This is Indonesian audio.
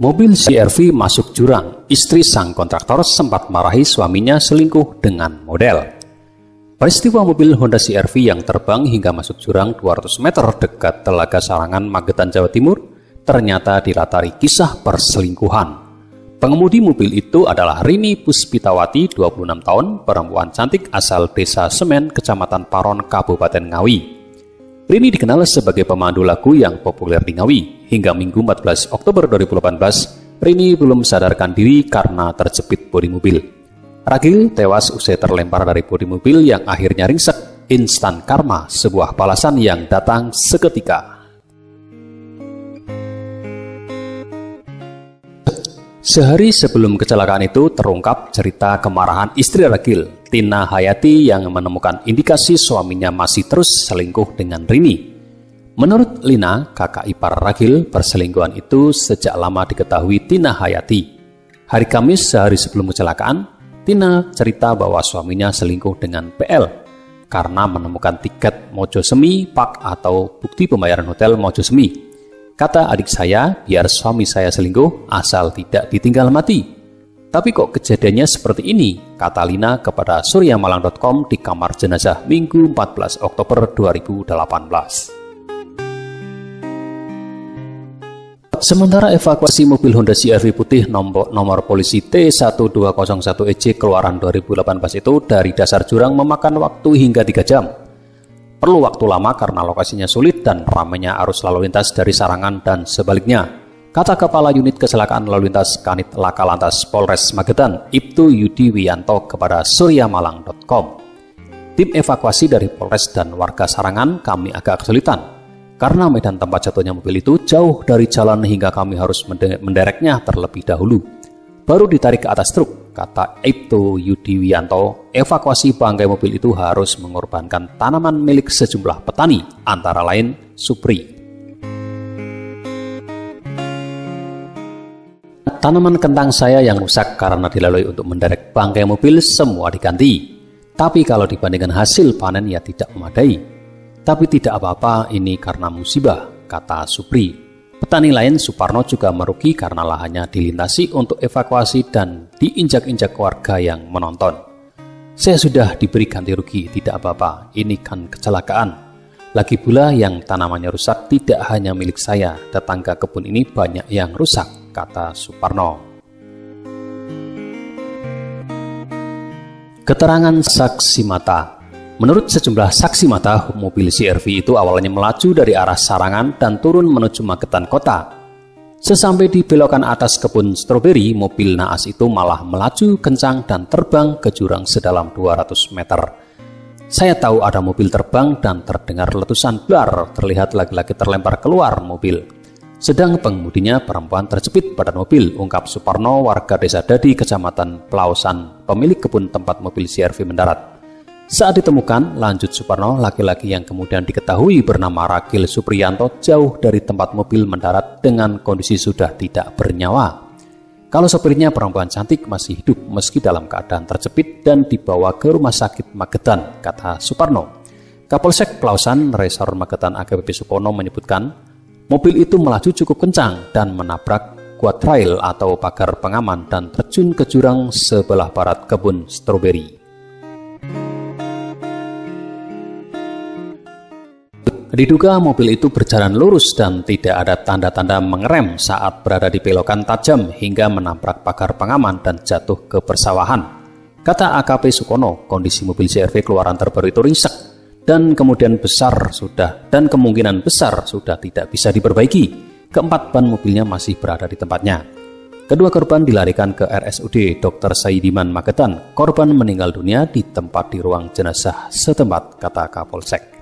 Mobil CR-V masuk jurang, istri sang kontraktor sempat marahi suaminya selingkuh dengan model. Peristiwa mobil Honda CR-V yang terbang hingga masuk jurang 200 meter dekat Telaga Sarangan, Magetan, Jawa Timur, ternyata dilatari kisah perselingkuhan. Pengemudi mobil itu adalah Rini Puspitawati, 26 tahun, perempuan cantik asal Desa Semen, Kecamatan Paron, Kabupaten Ngawi. Rini dikenal sebagai pemandu lagu yang populer di Ngawi. Hingga Minggu 14 Oktober 2018, Rini belum sadarkan diri karena terjepit bodi mobil. Ragil tewas usai terlempar dari bodi mobil yang akhirnya ringsek. Instan karma, sebuah balasan yang datang seketika. Sehari sebelum kecelakaan itu terungkap cerita kemarahan istri Ragil, Tina Hayati, yang menemukan indikasi suaminya masih terus selingkuh dengan Rini. Menurut Lina, kakak ipar Ragil, perselingkuhan itu sejak lama diketahui Tina Hayati. Hari Kamis sehari sebelum kecelakaan, Tina cerita bahwa suaminya selingkuh dengan PL karena menemukan tiket Mojosemi Park atau bukti pembayaran hotel Mojosemi. Kata adik saya, biar suami saya selingkuh asal tidak ditinggal mati. Tapi kok kejadiannya seperti ini, kata Lina kepada suryamalang.com di kamar jenazah Minggu 14 Oktober 2018. Sementara evakuasi mobil Honda CR-V putih nomor polisi T1201EJ keluaran 2018 itu dari dasar jurang memakan waktu hingga 3 jam. Perlu waktu lama karena lokasinya sulit dan ramainya arus lalu lintas dari Sarangan dan sebaliknya, kata Kepala Unit Kecelakaan Lalu Lintas Kanit Laka Lantas Polres Magetan, Ibtu Yudi Wiyanto kepada suryamalang.com. Tim evakuasi dari Polres dan warga Sarangan kami agak kesulitan karena medan tempat jatuhnya mobil itu jauh dari jalan hingga kami harus mendereknya terlebih dahulu. Baru ditarik ke atas truk, kata Ibtu Yudi Wiyanto. Evakuasi bangkai mobil itu harus mengorbankan tanaman milik sejumlah petani, antara lain Supri. Tanaman kentang saya yang rusak karena dilalui untuk menderek bangkai mobil semua diganti. Tapi kalau dibandingkan hasil panen ya tidak memadai. Tapi tidak apa-apa, ini karena musibah, kata Supri. Petani lain Suparno juga merugi karena lahannya dilintasi untuk evakuasi dan diinjak-injak warga yang menonton. Saya sudah diberi ganti rugi, tidak apa-apa, ini kan kecelakaan. Lagi pula yang tanamannya rusak tidak hanya milik saya, tetangga kebun ini banyak yang rusak, kata Suparno. Keterangan saksi mata. Menurut sejumlah saksi mata, mobil CR-V itu awalnya melaju dari arah Sarangan dan turun menuju Magetan Kota. Sesampai di belokan atas kebun stroberi, mobil naas itu malah melaju kencang dan terbang ke jurang sedalam 200 meter. Saya tahu ada mobil terbang dan terdengar letusan blar, terlihat laki-laki terlempar keluar mobil. Sedang pengemudinya perempuan terjepit badan mobil, ungkap Suparno, warga desa Dadi, Kecamatan Pelausan, pemilik kebun tempat mobil CR-V mendarat. Saat ditemukan, lanjut Suparno, laki-laki yang kemudian diketahui bernama Ragil Supriyanto jauh dari tempat mobil mendarat dengan kondisi sudah tidak bernyawa. Kalau sopirnya perempuan cantik masih hidup meski dalam keadaan terjepit dan dibawa ke rumah sakit Magetan, kata Suparno. Kapolsek Pelausan Resor Magetan AKBP Supono menyebutkan, mobil itu melaju cukup kencang dan menabrak guardrail atau pagar pengaman dan terjun ke jurang sebelah barat kebun stroberi. Diduga mobil itu berjalan lurus dan tidak ada tanda-tanda mengerem saat berada di belokan tajam hingga menabrak pagar pengaman dan jatuh ke persawahan. Kata AKP Sukono, kondisi mobil CR-V keluaran terbaru itu ringsek dan kemungkinan besar sudah tidak bisa diperbaiki. Keempat ban mobilnya masih berada di tempatnya. Kedua korban dilarikan ke RSUD Dr. Saidiman Magetan. Korban meninggal dunia di tempat di ruang jenazah setempat, kata Kapolsek.